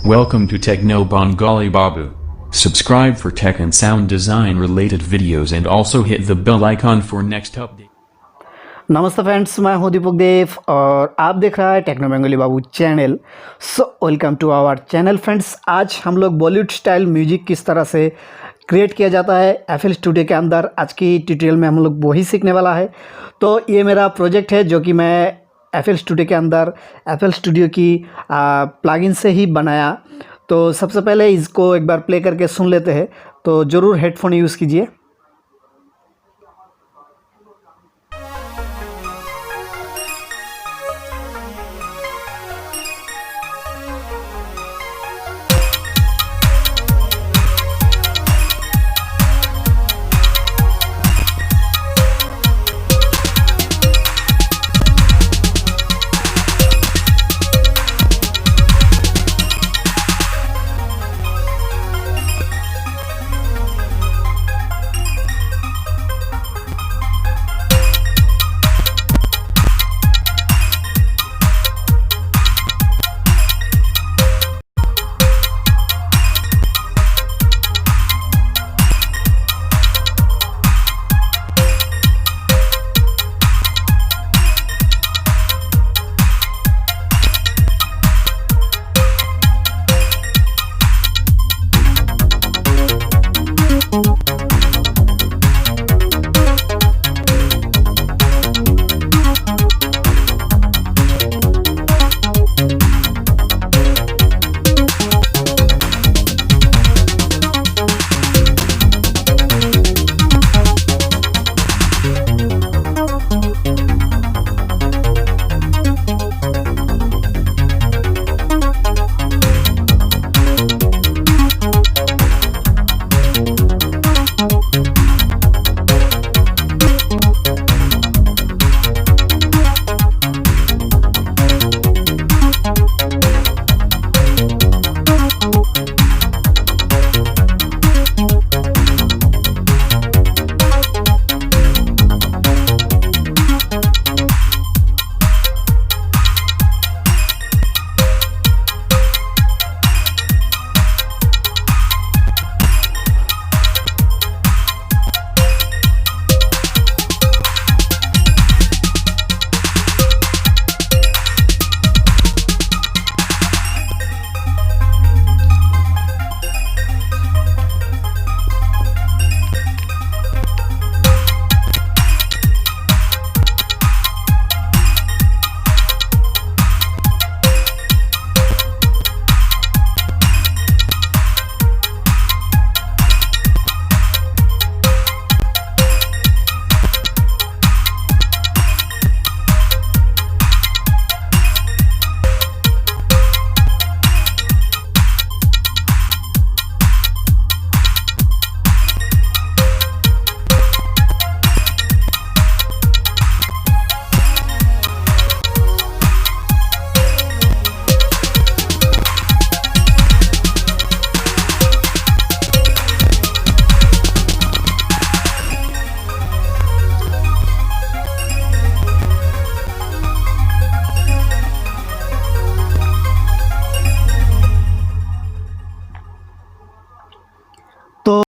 Welcome to Techno Bengali Babu. Subscribe for tech and sound design related videos and also hit the bell icon for next update. नमस्ते friends, मैं हूं दीपक देव और आप देख रहा है techno Bengali Babu channel. So welcome to our channel friends. आज हम लोग बॉलीवुड स्टाइल म्यूजिक किस तरह से क्रिएट किया जाता है एफएल स्टूडियो के अंदर, आज की ट्यूटोरियल में हम लोग वही सीखने वाला है। तो ये मेरा प्रोजेक्ट है जो कि मैं एफएल स्टूडियो के अंदर एफएल स्टूडियो की प्लगइन से ही बनाया। तो सबसे पहले इसको एक बार प्ले करके सुन लेते हैं, तो ज़रूर हेडफोन यूज़ कीजिए।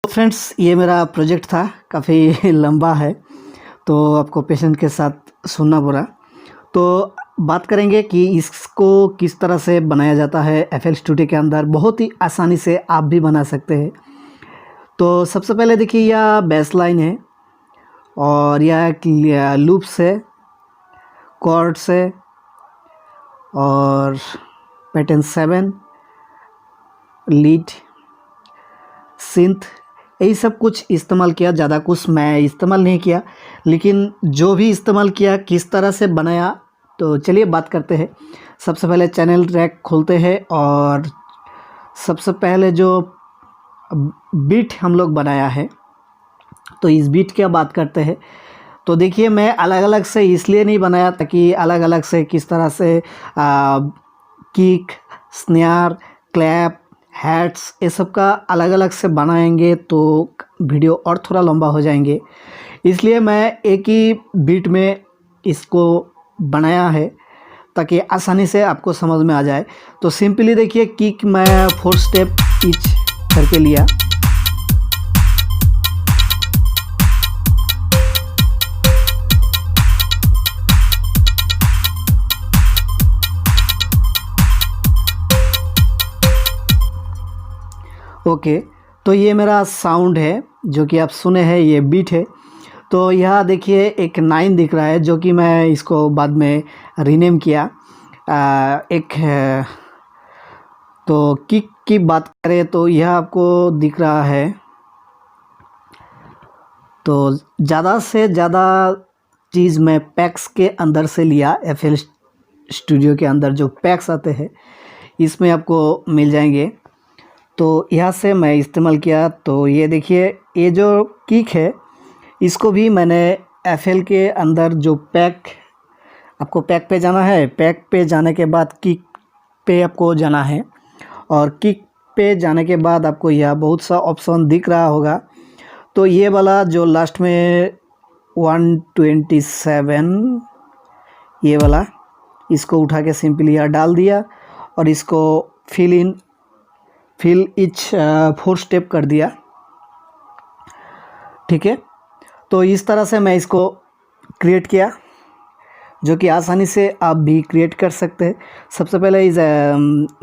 फ्रेंड्स, ये मेरा प्रोजेक्ट था, काफ़ी लंबा है तो आपको पेशेंस के साथ सुनना पड़ा। तो बात करेंगे कि इसको किस तरह से बनाया जाता है एफएल स्टूडियो के अंदर। बहुत ही आसानी से आप भी बना सकते हैं। तो सबसे पहले देखिए, यह बेस लाइन है और यह लूप्स है, कॉर्ड्स है और पैटर्न 7, लीड, सिंथ, यही सब कुछ इस्तेमाल किया। ज़्यादा कुछ मैं इस्तेमाल नहीं किया, लेकिन जो भी इस्तेमाल किया किस तरह से बनाया, तो चलिए बात करते हैं। सबसे पहले चैनल ट्रैक खोलते हैं और सबसे पहले जो बीट हम लोग बनाया है, तो इस बीट की बात करते हैं। तो देखिए, मैं अलग अलग से इसलिए नहीं बनाया ताकि अलग अलग से किस तरह से किक, स्नेयर, क्लैप, हैट्स, ये सब का अलग अलग से बनाएंगे तो वीडियो और थोड़ा लंबा हो जाएंगे। इसलिए मैं एक ही बीट में इसको बनाया है। ताकि आसानी से आपको समझ में आ जाए। तो सिंपली देखिए किक मैं 4 स्टेप ईच करके लिया। ओके, तो ये मेरा साउंड है जो कि आप सुने हैं, ये बीट है। तो यहाँ देखिए एक 9 दिख रहा है जो कि मैं इसको बाद में रीनेम किया। तो किक की बात करें तो यह आपको दिख रहा है। तो ज़्यादा से ज़्यादा चीज़ मैं पैक्स के अंदर से लिया। FL स्टूडियो के अंदर जो पैक्स आते हैं इसमें आपको मिल जाएंगे। तो यहाँ से मैं इस्तेमाल किया। तो ये देखिए ये जो किक है इसको भी मैंने FL के अंदर जो पैक, आपको पैक पे जाना है, पैक पे जाने के बाद किक पे आपको जाना है और किक पे जाने के बाद आपको यह बहुत सा ऑप्शन दिख रहा होगा। तो ये वाला जो लास्ट में 127 ये वाला, इसको उठा के सिंपली यहाँ डाल दिया और इसको फिल ईच 4 स्टेप कर दिया। ठीक है, तो इस तरह से मैं इसको क्रिएट किया जो कि आसानी से आप भी क्रिएट कर सकते हैं। सबसे पहले इस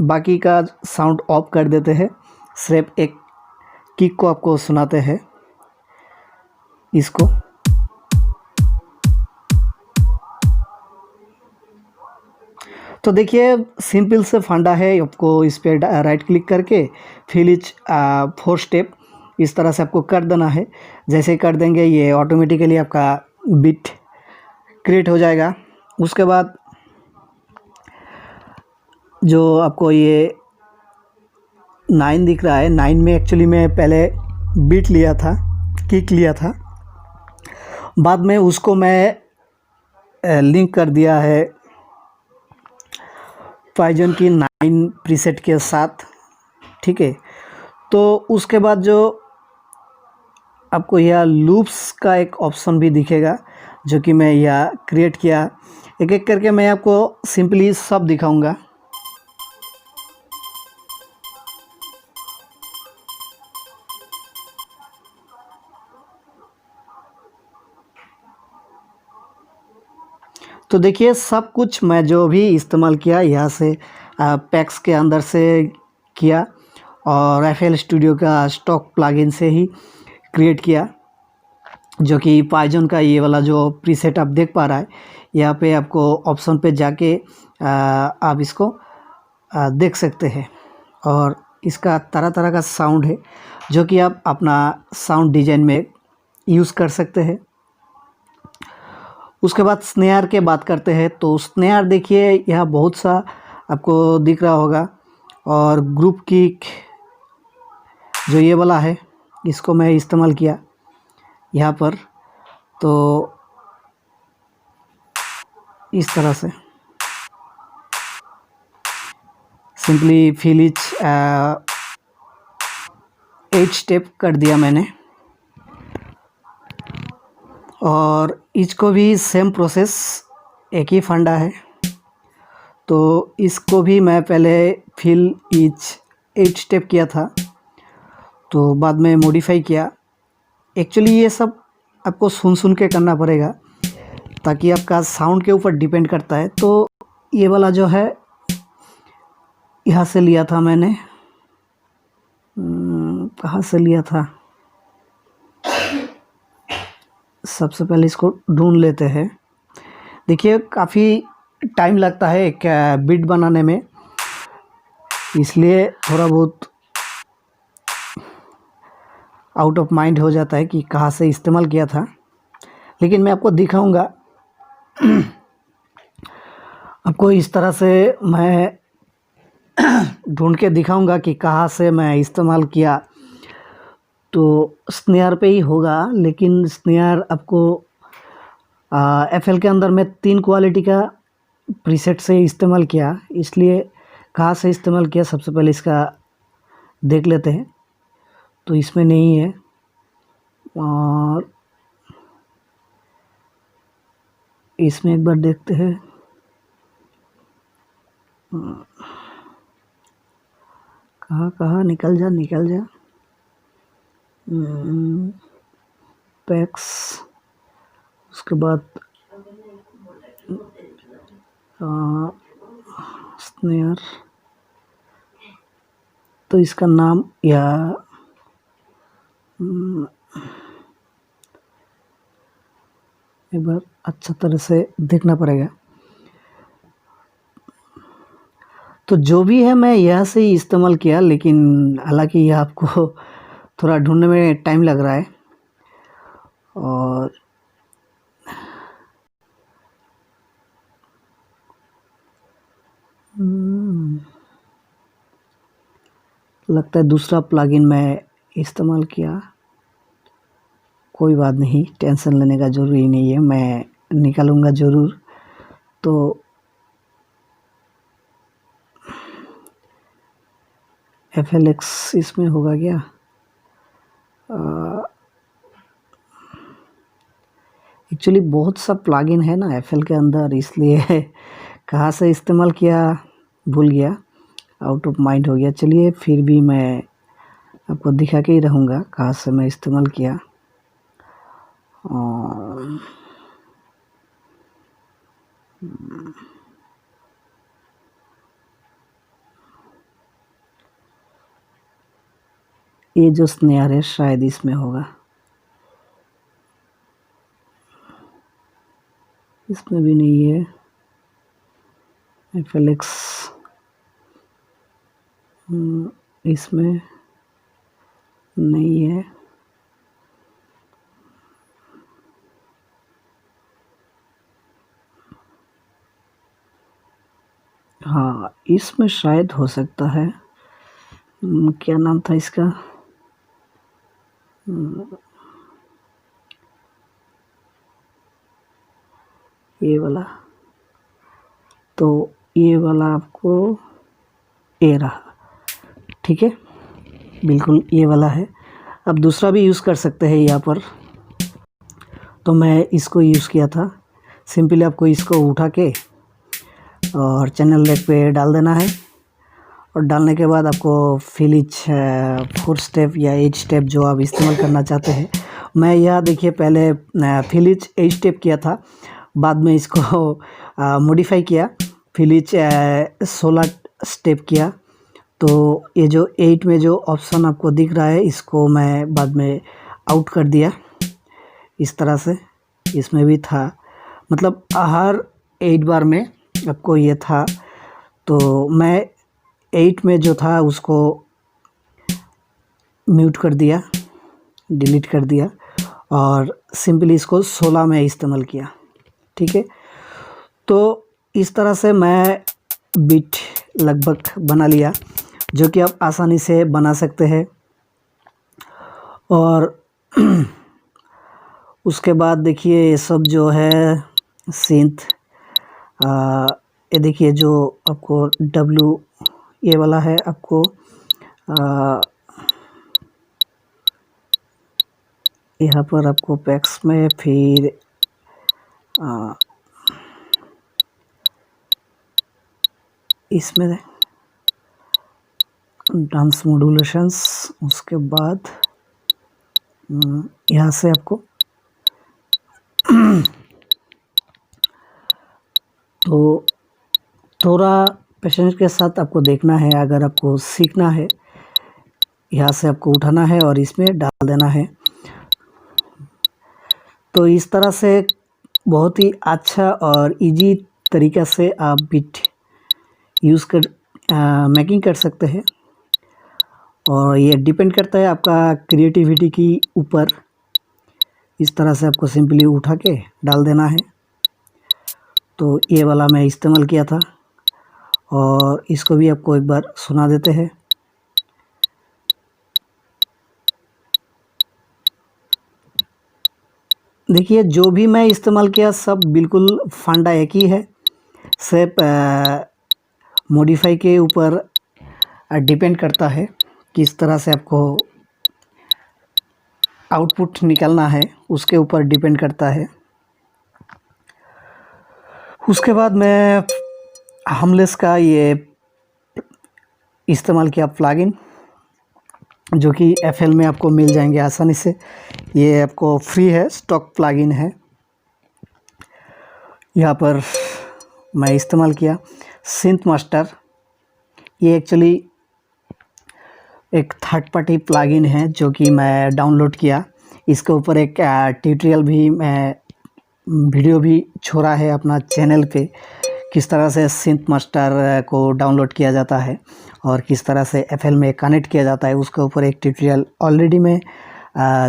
बाकी का साउंड ऑफ कर देते हैं, सिर्फ एक किक को आपको सुनाते हैं इसको। तो देखिए सिंपल से फंडा है, आपको इस पर राइट क्लिक करके फिल ईच 4 स्टेप इस तरह से आपको कर देना है। जैसे कर देंगे ये ऑटोमेटिकली आपका बीट क्रिएट हो जाएगा। उसके बाद जो आपको ये 9 दिख रहा है, 9 में एक्चुअली मैं पहले बीट लिया था, किक लिया था, बाद में उसको मैं लिंक कर दिया है पाइजन की 9 प्रीसेट के साथ। ठीक है, तो उसके बाद जो आपको यह लूप्स का एक ऑप्शन भी दिखेगा जो कि मैं यह क्रिएट किया। एक एक करके मैं आपको सिंपली सब दिखाऊंगा। तो देखिए सब कुछ मैं जो भी इस्तेमाल किया यहाँ से पैक्स के अंदर से किया और FL स्टूडियो का स्टॉक प्लगइन से ही क्रिएट किया, जो कि पाइजन का ये वाला जो प्रीसेट आप देख पा रहा है। यहाँ पे आपको ऑप्शन पे जाके आप इसको देख सकते हैं और इसका तरह तरह का साउंड है जो कि आप अपना साउंड डिजाइन में यूज़ कर सकते हैं। उसके बाद स्नेयर के बात करते हैं। तो स्नेयर देखिए यहाँ बहुत सा आपको दिख रहा होगा और ग्रुप किक जो ये वाला है इसको मैं इस्तेमाल किया यहाँ पर। तो इस तरह से सिंपली फिल ईच 8 स्टेप कर दिया मैंने और इसको भी सेम प्रोसेस, एक ही फंडा है। तो इसको भी मैं पहले फिल ईच 8 स्टेप किया था, तो बाद में मॉडिफाई किया। एक्चुअली ये सब आपको सुन सुन के करना पड़ेगा ताकि आपका साउंड के ऊपर डिपेंड करता है। तो ये वाला जो है यहाँ से लिया था मैंने, कहाँ से लिया था, सबसे पहले इसको ढूंढ लेते हैं। देखिए काफ़ी टाइम लगता है एक बीट बनाने में, इसलिए थोड़ा बहुत आउट ऑफ माइंड हो जाता है कि कहाँ से इस्तेमाल किया था, लेकिन मैं आपको दिखाऊंगा। आपको इस तरह से मैं ढूंढ के दिखाऊंगा कि कहाँ से मैं इस्तेमाल किया। तो स्नेयर पे ही होगा, लेकिन स्नेयर आपको FL के अंदर में 3 क्वालिटी का प्रीसेट से इस्तेमाल किया, इसलिए कहाँ से इस्तेमाल किया सबसे पहले इसका देख लेते हैं। तो इसमें नहीं है और इसमें एक बार देखते हैं। कहाँ कहाँ निकल जा निकल जा। पैक्स, उसके बाद स्नेयर, तो इसका नाम या एक बार अच्छा तरह से देखना पड़ेगा। तो जो भी है मैं यहाँ से ही इस्तेमाल किया, लेकिन हालांकि यह आपको थोड़ा ढूंढने में टाइम लग रहा है। और लगता है दूसरा प्लगइन मैं इस्तेमाल किया। कोई बात नहीं, टेंशन लेने का ज़रूरी नहीं है, मैं निकालूंगा ज़रूर। तो FLX इसमें होगा क्या? एक्चुअली बहुत सा प्लगइन है ना FL के अंदर, इसलिए कहाँ से इस्तेमाल किया भूल गया, आउट ऑफ माइंड हो गया। चलिए फिर भी मैं आपको दिखा के ही रहूँगा कहाँ से मैं इस्तेमाल किया। ये जो स्नेयर है शायद इसमें होगा, इसमें भी नहीं है। FLX इसमें नहीं है। हाँ, इसमें शायद हो सकता है। क्या नाम था इसका? ये वाला, तो ये वाला आपको ए रहा, ठीक है, बिल्कुल ये वाला है। अब दूसरा भी यूज़ कर सकते हैं यहाँ पर, तो मैं इसको यूज़ किया था। सिंपली आपको इसको उठा के और चैनल लेग पे डाल देना है, और डालने के बाद आपको फिलिच 4 स्टेप या 8 स्टेप जो आप इस्तेमाल करना चाहते हैं। मैं यह देखिए पहले फिलिच 8 स्टेप किया था, बाद में इसको मॉडिफाई किया, फिलिच 16 स्टेप किया। तो ये जो 8 में जो ऑप्शन आपको दिख रहा है, इसको मैं बाद में आउट कर दिया इस तरह से। इसमें भी था, मतलब हर 8 बार में आपको ये था, तो मैं 8 में जो था उसको म्यूट कर दिया, डिलीट कर दिया, और सिंपली इसको 16 में इस्तेमाल किया, ठीक है। तो इस तरह से मैं बीट लगभग बना लिया, जो कि आप आसानी से बना सकते हैं। और उसके बाद देखिए ये सब जो है सिंथ, ये देखिए जो आपको W ये वाला है, आपको यहाँ पर आपको पैक्स में, फिर इसमें डांस मॉड्यूलेशंस, उसके बाद यहाँ से आपको तो थोड़ा पेशेंस के साथ आपको देखना है। अगर आपको सीखना है, यहाँ से आपको उठाना है और इसमें डाल देना है। तो इस तरह से बहुत ही अच्छा और इजी तरीक़ा से आप बीट यूज़ कर मेकिंग कर सकते हैं। और ये डिपेंड करता है आपका क्रिएटिविटी की ऊपर। इस तरह से आपको सिंपली उठा के डाल देना है। तो ये वाला मैं इस्तेमाल किया था, और इसको भी आपको एक बार सुना देते हैं। देखिए जो भी मैं इस्तेमाल किया सब बिल्कुल फंडा एक ही है, सिर्फ मॉडिफाई के ऊपर डिपेंड करता है किस तरह से आपको आउटपुट निकालना है, उसके ऊपर डिपेंड करता है। उसके बाद मैं हमलेस का ये इस्तेमाल किया प्लगइन, जो कि एफएल में आपको मिल जाएंगे आसानी से। ये आपको फ्री है, स्टॉक प्लगइन है। यहाँ पर मैं इस्तेमाल किया सिंथ मास्टर। ये एक्चुअली एक थर्ड पार्टी प्लगइन है जो कि मैं डाउनलोड किया। इसके ऊपर एक ट्यूटोरियल भी मैं वीडियो भी छोड़ा है अपना चैनल पे, किस तरह से सिंथ मास्टर को डाउनलोड किया जाता है और किस तरह से एफएल में कनेक्ट किया जाता है। उसके ऊपर एक ट्यूटोरियल ऑलरेडी मैं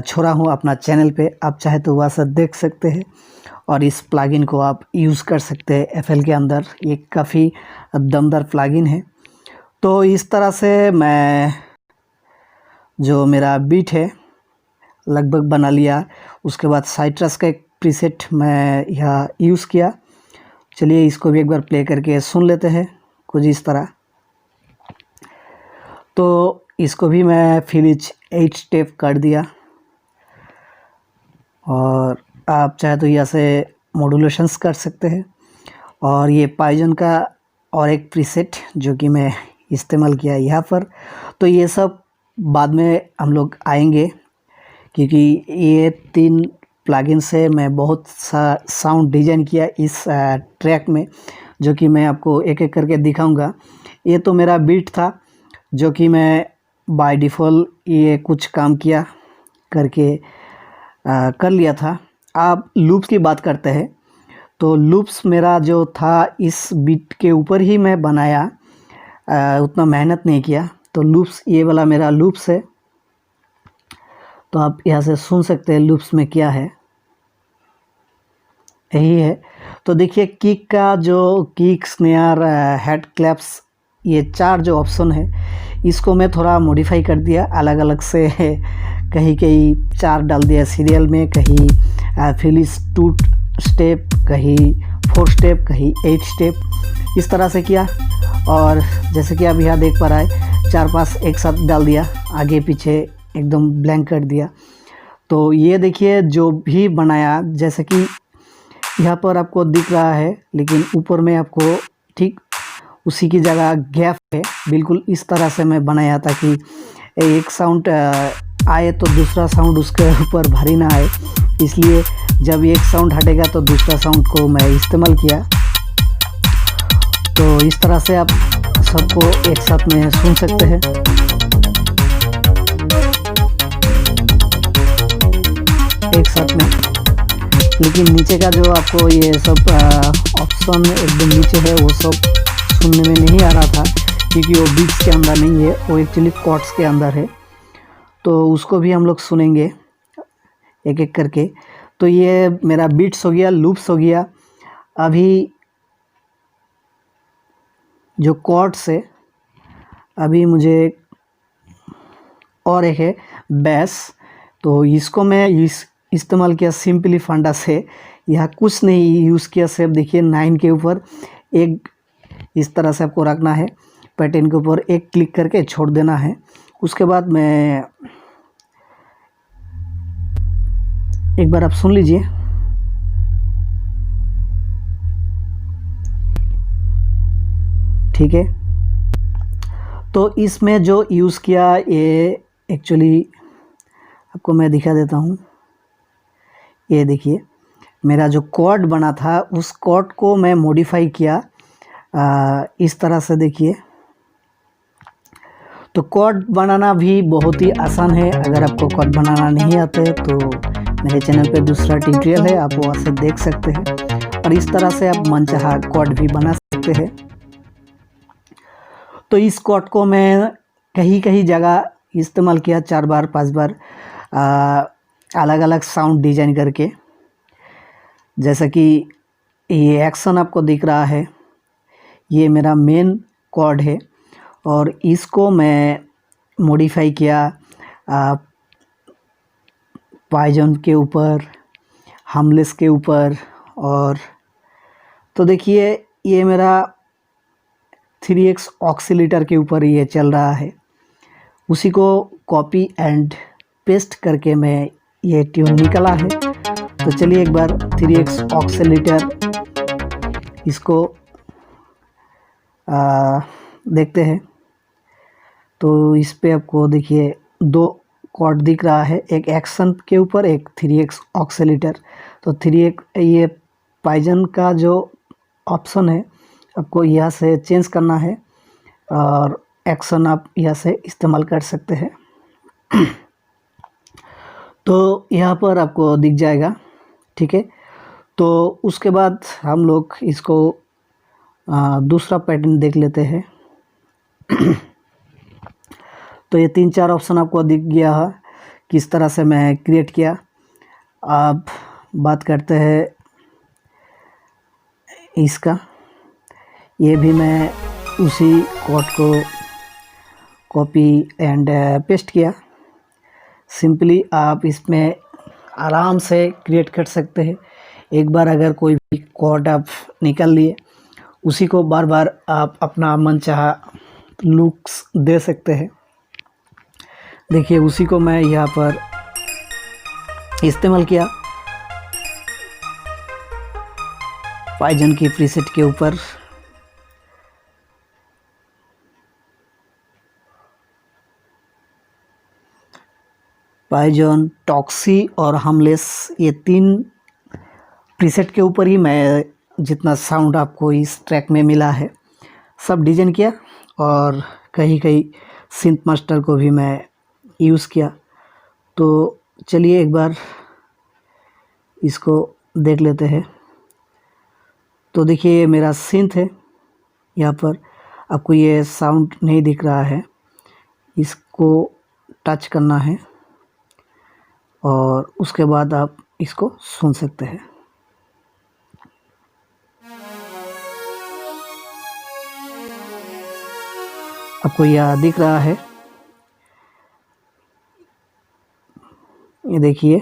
छोड़ा हूँ अपना चैनल पे, आप चाहे तो वहाँ से देख सकते हैं और इस प्लगइन को आप यूज़ कर सकते हैं एफएल के अंदर। ये काफ़ी दमदार प्लगइन है। तो इस तरह से मैं जो मेरा बीट है लगभग बना लिया। उसके बाद साइट्रस का एक प्रीसेट मैं यहाँ यूज़ किया। चलिए इसको भी एक बार प्ले करके सुन लेते हैं कुछ इस तरह। तो इसको भी मैं फिलिच 8 स्टेप कर दिया और आप चाहे तो यहाँ से मॉड्यूलेशंस कर सकते हैं। और ये पाइजन का और एक प्रीसेट जो कि मैं इस्तेमाल किया यहाँ पर। तो ये सब बाद में हम लोग आएंगे, क्योंकि ये 3 प्लगइन से मैं बहुत सा साउंड डिज़ाइन किया इस ट्रैक में, जो कि मैं आपको एक एक करके दिखाऊंगा। ये तो मेरा बीट था जो कि मैं बाय डिफ़ॉल्ट ये कुछ काम किया करके कर लिया था। आप लूप्स की बात करते हैं तो लूप्स मेरा जो था इस बीट के ऊपर ही मैं बनाया, उतना मेहनत नहीं किया। तो लूप्स, ये वाला मेरा लूप्स है, तो आप यहाँ से सुन सकते हैं लूप्स में क्या है, यही है। तो देखिए किक का जो किक, स्नेयर, हेड क्लैप्स, ये 4 जो ऑप्शन है इसको मैं थोड़ा मॉडिफाई कर दिया अलग अलग से। कहीं कहीं 4 डाल दिया सीरियल में, कहीं फिलिस 2 स्टेप, कहीं 4 स्टेप, कहीं 8 स्टेप, इस तरह से किया। और जैसे कि आप यहाँ देख पा रहा है 4-5 एक साथ डाल दिया, आगे पीछे एकदम ब्लैंक कर दिया। तो ये देखिए जो भी बनाया, जैसे कि यहाँ पर आपको दिख रहा है, लेकिन ऊपर में आपको ठीक उसी की जगह गैप है। बिल्कुल इस तरह से मैं बनाया ताकि एक साउंड आए तो दूसरा साउंड उसके ऊपर भारी ना आए, इसलिए जब एक साउंड हटेगा तो दूसरा साउंड को मैं इस्तेमाल किया। तो इस तरह से आप सबको एक साथ में सुन सकते हैं। एक साथ में, लेकिन नीचे का जो आपको ये सब ऑप्शन एकदम नीचे है वो सब सुनने में नहीं आ रहा था, क्योंकि वो बीट्स के अंदर नहीं है, वो एक्चुअली कॉर्ड्स के अंदर है। तो उसको भी हम लोग सुनेंगे एक एक करके। तो ये मेरा बीट्स हो गया, लूप्स हो गया। अभी जो कॉर्ड्स है, अभी मुझे और एक है बेस। तो इसको मैं इस्तेमाल किया सिंपली फंडा से। यहाँ कुछ नहीं यूज़ किया, सिर्फ देखिए 9 के ऊपर एक इस तरह से आपको रखना है, पैटर्न के ऊपर एक क्लिक करके छोड़ देना है। उसके बाद मैं एक बार आप सुन लीजिए। ठीक है, तो इसमें जो यूज़ किया ये एक्चुअली आपको मैं दिखा देता हूँ। ये देखिए मेरा जो कॉर्ड बना था उस कॉर्ड को मैं मॉडिफाई किया इस तरह से। देखिए तो कॉर्ड बनाना भी बहुत ही आसान है। अगर आपको कॉर्ड बनाना नहीं आता है तो मेरे चैनल पे दूसरा ट्यूटोरियल है, आप वहाँ से देख सकते हैं और इस तरह से आप मनचाहा कॉर्ड भी बना सकते हैं। तो इस कॉर्ड को मैं कहीं कहीं जगह इस्तेमाल किया, 4 बार 5 बार अलग अलग साउंड डिजाइन करके। जैसा कि ये एक्शन आपको दिख रहा है, ये मेरा मेन कॉर्ड है और इसको मैं मॉडिफाई किया पाइजन के ऊपर, हमलेस के ऊपर। और तो देखिए ये मेरा 3x ऑक्सीलेटर के ऊपर ये चल रहा है, उसी को कॉपी एंड पेस्ट करके मैं ये ट्यून निकाला है। तो चलिए एक बार 3x ऑक्सीलेटर इसको देखते हैं। तो इस पे आपको देखिए 2 कॉर्ड दिख रहा है, एक एक्शन के ऊपर, एक 3x ऑक्सीलेटर। तो 3x ये पाइजन का जो ऑप्शन है आपको यहाँ से चेंज करना है और एक्शन आप यहाँ से इस्तेमाल कर सकते हैं। तो यहाँ पर आपको दिख जाएगा, ठीक है। तो उसके बाद हम लोग इसको दूसरा पैटर्न देख लेते हैं। तो ये 3-4 ऑप्शन आपको दिख गया है, किस तरह से मैं क्रिएट किया। अब बात करते हैं इसका। ये भी मैं उसी कोड को कॉपी एंड पेस्ट किया। सिंपली आप इसमें आराम से क्रिएट कर सकते हैं। एक बार अगर कोई भी कोड आप निकाल लिए, उसी को बार बार आप अपना मनचाहा लुक्स दे सकते हैं। देखिए उसी को मैं यहाँ पर इस्तेमाल किया पाइजन की प्रीसेट के ऊपर। पाइजन, टॉक्सी और हार्मलेस, ये 3 प्रीसेट के ऊपर ही मैं जितना साउंड आपको इस ट्रैक में मिला है सब डिजाइन किया, और कहीं कहीं सिंथ मास्टर को भी मैं यूज़ किया। तो चलिए एक बार इसको देख लेते हैं। तो देखिए ये मेरा सिंथ है, यहाँ पर आपको ये साउंड नहीं दिख रहा है, इसको टच करना है और उसके बाद आप इसको सुन सकते हैं। आपको यह दिख रहा है, ये देखिए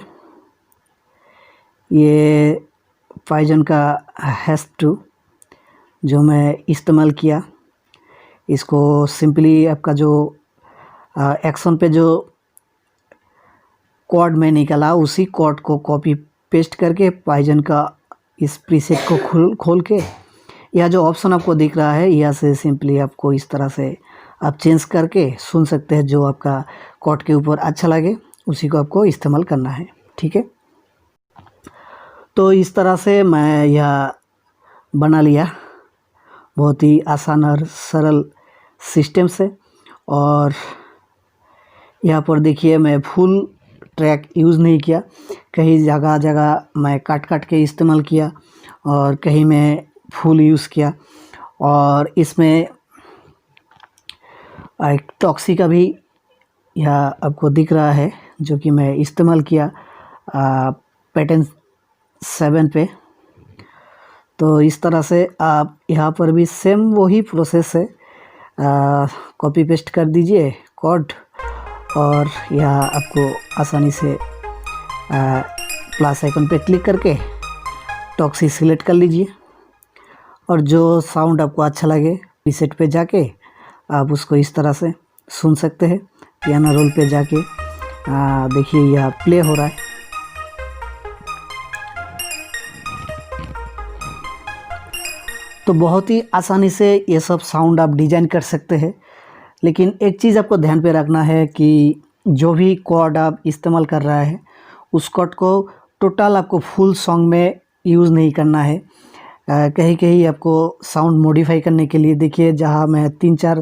ये पाइजन का हैश2 जो मैं इस्तेमाल किया। इसको सिंपली आपका जो एक्शन पे जो कोड में निकला, उसी कोड को कॉपी पेस्ट करके पाइजन का इस प्रीसेट को खोल के यह जो ऑप्शन आपको दिख रहा है, यहाँ से सिंपली आपको इस तरह से आप चेंज करके सुन सकते हैं। जो आपका कोड के ऊपर अच्छा लगे उसी को आपको इस्तेमाल करना है, ठीक है। तो इस तरह से मैं यह बना लिया, बहुत ही आसान और सरल सिस्टम से। और यहाँ पर देखिए मैं फुल ट्रैक यूज़ नहीं किया, कहीं जगह जगह मैं काट काट के इस्तेमाल किया और कहीं मैं फुल यूज़ किया। और इसमें एक टॉक्सी का भी यहाँ आपको दिख रहा है, जो कि मैं इस्तेमाल किया पैटर्न 7 पे। तो इस तरह से आप यहाँ पर भी सेम वही प्रोसेस है, कॉपी पेस्ट कर दीजिए कोड और यहाँ आपको आसानी से प्लस आइकन पे क्लिक करके टॉक्सी सिलेक्ट कर लीजिए और जो साउंड आपको अच्छा लगे प्रीसेट पे जाके आप उसको इस तरह से सुन सकते हैं। पियानो रोल पे जाके देखिए यह प्ले हो रहा है। तो बहुत ही आसानी से ये सब साउंड आप डिजाइन कर सकते हैं। लेकिन एक चीज़ आपको ध्यान पे रखना है कि जो भी कोड आप इस्तेमाल कर रहा है उस कोड को टोटल आपको फुल सॉन्ग में यूज़ नहीं करना है। कहीं कहीं आपको साउंड मॉडिफाई करने के लिए देखिए जहाँ मैं 3-4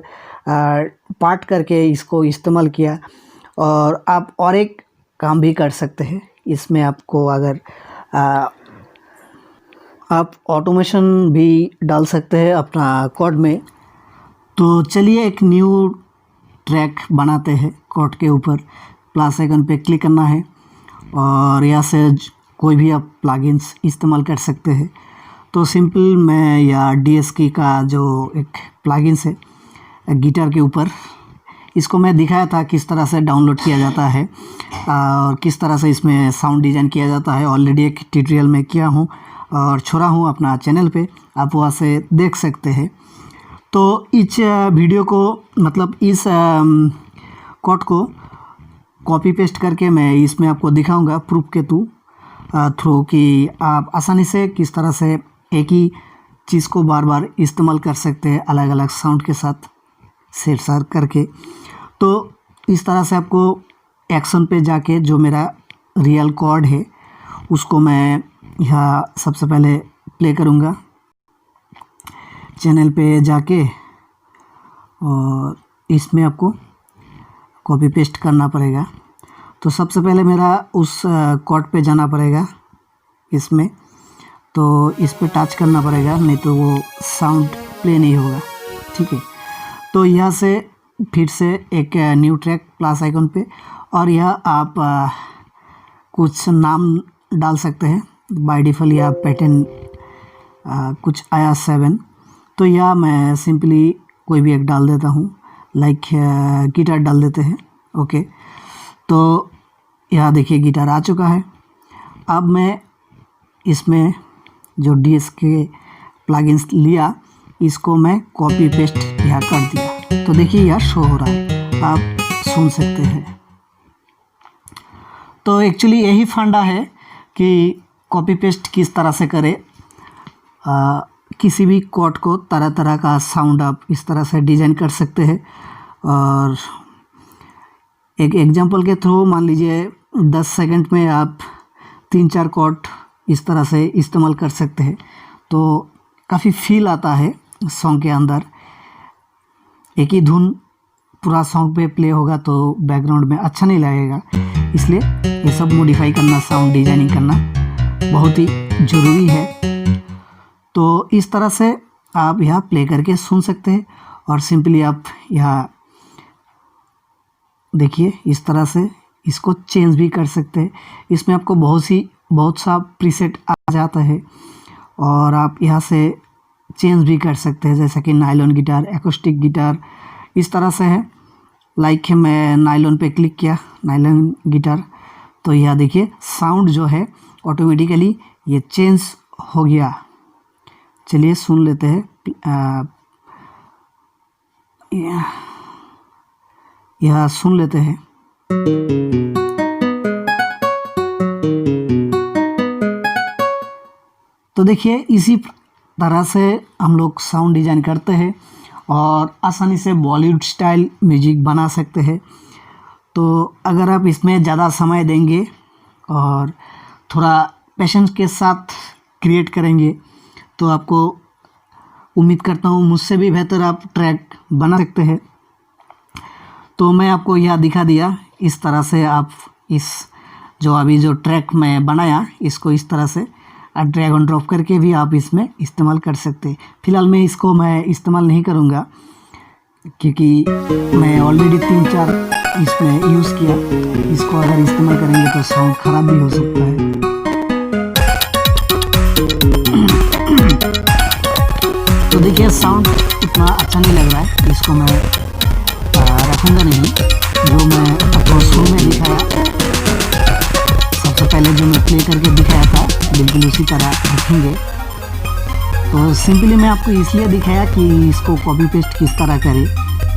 पार्ट करके इसको इस्तेमाल किया। और आप और एक काम भी कर सकते हैं इसमें, आपको अगर आप ऑटोमेशन भी डाल सकते हैं अपना कोड में। तो चलिए एक न्यू ट्रैक बनाते हैं। कोड के ऊपर प्लस आइकन पे क्लिक करना है और यहाँ से कोई भी आप प्लगइन्स इस्तेमाल कर सकते हैं। तो सिंपल मैं या DSK का जो एक प्लगइन्स है गिटार के ऊपर, इसको मैं दिखाया था किस तरह से डाउनलोड किया जाता है और किस तरह से इसमें साउंड डिज़ाइन किया जाता है। ऑलरेडी एक ट्यूटोरियल में किया हूँ और छोड़ा हूँ अपना चैनल पे, आप वहाँ से देख सकते हैं। तो इस वीडियो को मतलब इस कोड को कॉपी पेस्ट करके मैं इसमें आपको दिखाऊंगा प्रूफ के थ्रू कि आप आसानी से किस तरह से एक ही चीज़ को बार बार इस्तेमाल कर सकते हैं अलग अलग साउंड के साथ सेट सार करके। तो इस तरह से आपको एक्शन पे जाके जो मेरा रियल कॉर्ड है उसको मैं यहाँ सबसे पहले प्ले करूँगा चैनल पे जाके, और इसमें आपको कॉपी पेस्ट करना पड़ेगा। तो सबसे पहले मेरा उस कॉर्ड पे जाना पड़ेगा इसमें, तो इस पे टच करना पड़ेगा, नहीं तो वो साउंड प्ले नहीं होगा। ठीक है, तो यहाँ से फिर से एक न्यू ट्रैक प्लस आइकन पे, और यह आप कुछ नाम डाल सकते हैं। बाय डिफ़ॉल्ट या पैटर्न कुछ आया 7, तो यह मैं सिंपली कोई भी एक डाल देता हूँ, लाइक गिटार डाल देते हैं। ओके, तो यहाँ देखिए गिटार आ चुका है। अब मैं इसमें जो DSK प्लगइन्स लिया इसको मैं कॉपी पेस्ट यहाँ कर दिया, तो देखिए यह शो हो रहा है, आप सुन सकते हैं। तो एक्चुअली यही फंडा है कि कॉपी पेस्ट किस तरह से करें। किसी भी कॉर्ड को तरह तरह का साउंड आप इस तरह से डिज़ाइन कर सकते हैं। और एक एग्जांपल के थ्रू मान लीजिए 10 सेकंड में आप 3-4 कॉर्ड इस तरह से इस्तेमाल कर सकते हैं, तो काफ़ी फील आता है सॉन्ग के अंदर। एक ही धुन पूरा सॉन्ग पे प्ले होगा तो बैकग्राउंड में अच्छा नहीं लगेगा, इसलिए ये सब मॉडिफाई करना, साउंड डिजाइनिंग करना बहुत ही ज़रूरी है। तो इस तरह से आप यहाँ प्ले करके सुन सकते हैं, और सिंपली आप यहाँ देखिए इस तरह से इसको चेंज भी कर सकते हैं। इसमें आपको बहुत सा प्रीसेट आ जाता है, और आप यहाँ से चेंज भी कर सकते हैं, जैसा कि नायलॉन गिटार, एक्रोस्टिक गिटार, इस तरह से है। लाइक मैं नायलॉन पे क्लिक किया, नायलॉन गिटार, तो यह देखिए साउंड जो है ऑटोमेटिकली ये चेंज हो गया। चलिए सुन लेते हैं, यह सुन लेते हैं। तो देखिए इसी तरह से हम लोग साउंड डिज़ाइन करते हैं और आसानी से बॉलीवुड स्टाइल म्यूजिक बना सकते हैं। तो अगर आप इसमें ज़्यादा समय देंगे और थोड़ा पेशेंस के साथ क्रिएट करेंगे, तो आपको उम्मीद करता हूँ मुझसे भी बेहतर आप ट्रैक बना सकते हैं। तो मैं आपको यह दिखा दिया, इस तरह से आप इस जो अभी जो ट्रैक मैं बनाया इसको इस तरह से ड्रैग एंड ड्रॉप करके भी आप इसमें इस्तेमाल कर सकते हैं। फ़िलहाल मैं इसको इस्तेमाल नहीं करूँगा, क्योंकि मैं ऑलरेडी 3-4 इसमें यूज़ किया। इसको अगर इस्तेमाल करेंगे तो साउंड ख़राब भी हो सकता है। तो देखिए साउंड इतना अच्छा नहीं लग रहा है, इसको मैं रखूँगा नहीं। जो मैं आपको शुरू में दिखाया, सबसे पहले जो मैं प्ले करके दिखाया था, बिल्कुल उसी तरह रखेंगे। तो सिंपली मैं आपको इसलिए दिखाया कि इसको कॉपी पेस्ट किस तरह करें,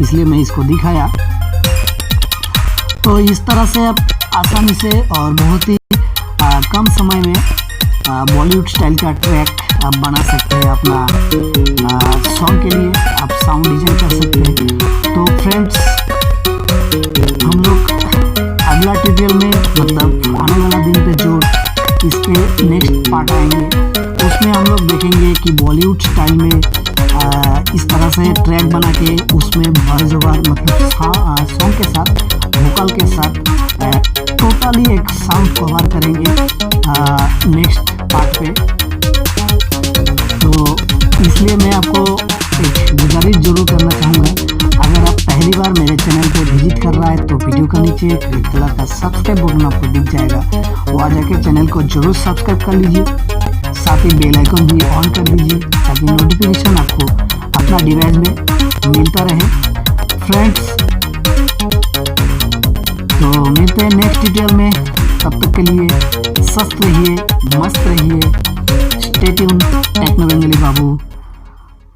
इसलिए मैं इसको दिखाया। तो इस तरह से आप आसानी से और बहुत ही कम समय में बॉलीवुड स्टाइल का ट्रैक आप बना सकते हैं। अपना सॉन्ग के लिए आप साउंड डिजाइन कर सकते हैं। तो फ्रेंड्स, हम लोग अगला ट्यूटोरियल में, मतलब आने वाला दिन पे जो इसके नेक्स्ट पार्ट आएंगे, उसमें हम लोग देखेंगे कि बॉलीवुड स्टाइल में इस तरह से ट्रैक बना के उसमें वॉइस ओवर, मतलब सॉन्ग के साथ, वोकल के साथ टोटली एक साउंड कवर करेंगे नेक्स्ट पार्ट पे। तो इसलिए मैं आपको एक गुजारिश जरूर करना चाहूँगा, अगर आप पहली बार मेरे चैनल पे विजिट कर रहा है तो वीडियो के नीचे रेड कलर का सब्सक्राइब बटन आपको दिख जाएगा, वहाँ जाके चैनल को जरूर सब्सक्राइब कर लीजिए। साथ ही बेल आइकन भी ऑन कर दीजिए, ताकि नोटिफिकेशन आपको अपना डिवाइस में मिलता रहे। फ्रेंड्स, तो मिलते हैं नेक्स्ट ट्यूटोरियल में। तब तक के लिए स्वस्थ रहिए, मस्त रहिए, स्टे ट्यून टेक्नो बंगाली बाबू,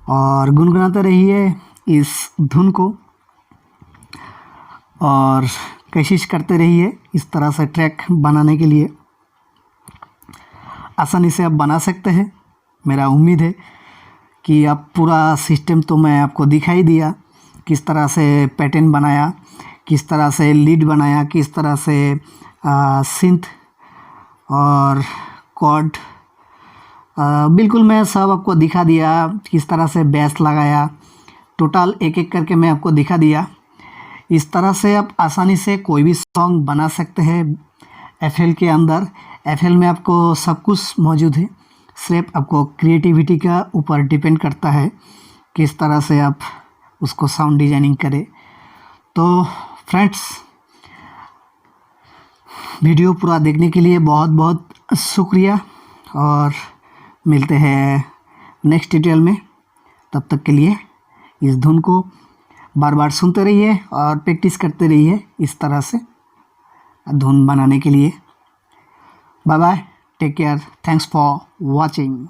और गुनगुनाते रहिए इस धुन को, और कोशिश करते रहिए इस तरह से ट्रैक बनाने के लिए। आसानी से आप बना सकते हैं, मेरा उम्मीद है कि अब पूरा सिस्टम तो मैं आपको दिखाई दिया, किस तरह से पैटर्न बनाया, किस तरह से लीड बनाया, किस तरह से सिंथ और कॉर्ड, बिल्कुल मैं सब आपको दिखा दिया, किस तरह से बेस लगाया, टोटल एक एक करके मैं आपको दिखा दिया। इस तरह से आप आसानी से कोई भी सॉन्ग बना सकते हैं FL के अंदर। FL में आपको सब कुछ मौजूद है, सिर्फ आपको क्रिएटिविटी का ऊपर डिपेंड करता है किस तरह से आप उसको साउंड डिजाइनिंग करें। तो फ्रेंड्स, वीडियो पूरा देखने के लिए बहुत बहुत शुक्रिया और मिलते हैं नेक्स्ट ट्यूटोरियल में। तब तक के लिए इस धुन को बार बार सुनते रहिए और प्रैक्टिस करते रहिए इस तरह से धुन बनाने के लिए। Bye bye, take care, thanks for watching.